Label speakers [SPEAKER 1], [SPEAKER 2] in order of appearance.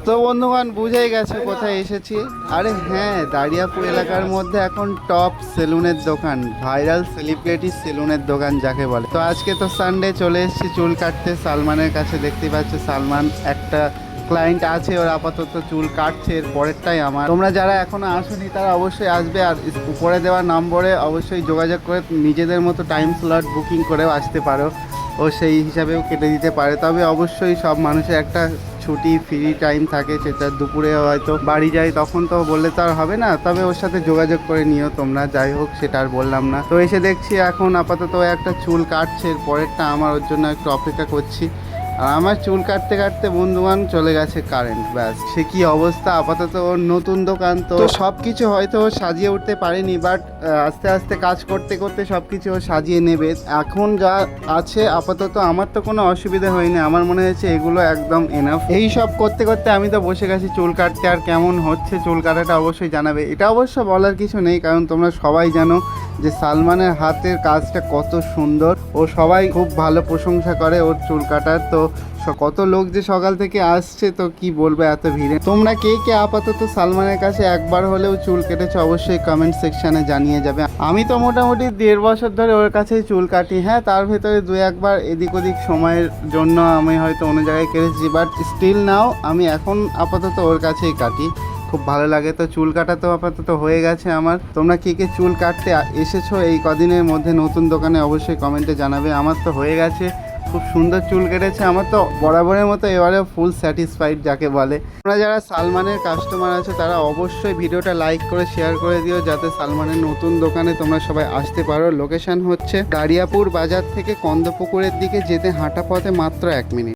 [SPEAKER 1] তো বন্ধুগণ বুঝেই গেছে কোথায় এসেছি। আরে হ্যাঁ, দাঁড়িয়াপুর এলাকার মধ্যে এখন টপ সেলুনের দোকান, ভাইরাল সেলিব্রিটি সেলুনের দোকান যাকে বলে। তো আজকে তো সানডে, চলে এসেছি চুল কাটতে সালমানের কাছে। দেখতেই পাচ্ছ সালমান একটা ক্লায়েন্ট আছে, ওর আপাতত চুল কাটছে, এর পরেরটাই আমার। তোমরা যারা এখনো আসোনি তারা অবশ্যই আসবে, আর উপরে দেওয়া নম্বরে অবশ্যই যোগাযোগ করে নিজেদের মতো টাইম স্লট বুকিং করেও আসতে পারো, ও সেই হিসাবেও কেটে দিতে পারে। তবে অবশ্যই সব মানুষের একটা ছুটি ফ্রি টাইম থাকে, সেটা দুপুরে হয়তো বাড়ি যায়, তখন তো বললে তো আর হবে না। তবে ওর সাথে যোগাযোগ করে নিও তোমরা, যাই হোক সেটা আর বললাম না। তো এসে দেখছি এখন আপাতত একটা চুল কাটছে, এর পরেরটা আমার, ওর জন্য একটু অপেক্ষা করছি। আর আমার চুল কাটতে কাটতে বন্ধুবান চলে গেছে কারেন্ট, ব্যাস সে কি অবস্থা। আপাতত ওর নতুন দোকান, তো সব কিছু হয়তো ও সাজিয়ে উঠতে পারেনি, বাট আস্তে আস্তে কাজ করতে করতে সব কিছু ও সাজিয়ে নেবে। এখন যা আছে আপাতত আমার তো কোনো অসুবিধা হয়নি, আমার মনে হয়েছে এগুলো একদম এনাফ। এই সব করতে করতে আমি তো বসে গেছি চুল কাটতে। আর কেমন হচ্ছে চুল কাটাটা অবশ্যই জানাবে, এটা অবশ্য বলার কিছু নেই, কারণ তোমরা সবাই জানো যে সালমানের হাতের কাজটা কত সুন্দর, ও সবাই খুব ভালো প্রশংসা করে ওর চুল কাটার। তো কত লোক যে সকাল থেকে আসছে, তো কি বলবো এত ভিড়ে। তোমরা কে কে আপাতত সালমানের কাছে একবার হলেও চুল কেটেছো অবশ্যই কমেন্ট সেকশনে জানিয়ে যাবে। আমি তো মোটামুটি 1.5 বছর ধরে ওর কাছেই চুল কাটি। হ্যাঁ, তার ভেতরে 2-1বার এদিক ওদিক সময়ের জন্য আমি হয়তো অন্য জায়গায় কেটেছি, বাট স্টিল নাও আমি এখন আপাতত ওর কাছেই কাটি, খুব ভালো লাগে। তো চুল কাটা তো আপাতত হয়ে গেছে আমার। তোমরা কে কে চুল কাটতে এসেছো এই কদিনের মধ্যে নতুন দোকানে অবশ্যই কমেন্টে জানাবে। আমার তো হয়ে গেছে, খুব সুন্দর চুল কেটেছে আমার, তো বরাবরের মতো এবারে ফুল স্যাটিসফাইড যাকে বলে। তোমরা যারা সালমানের কাস্টমার আছো তারা অবশ্যই ভিডিওটা লাইক করে শেয়ার করে দিও, যাতে সালমানের নতুন দোকানে তোমরা সবাই আসতে পারো। লোকেশন হচ্ছে দাঁড়িয়াপুর বাজার থেকে কন্দপুকুরের দিকে যেতে হাঁটা পথে মাত্র 1 মিনিট।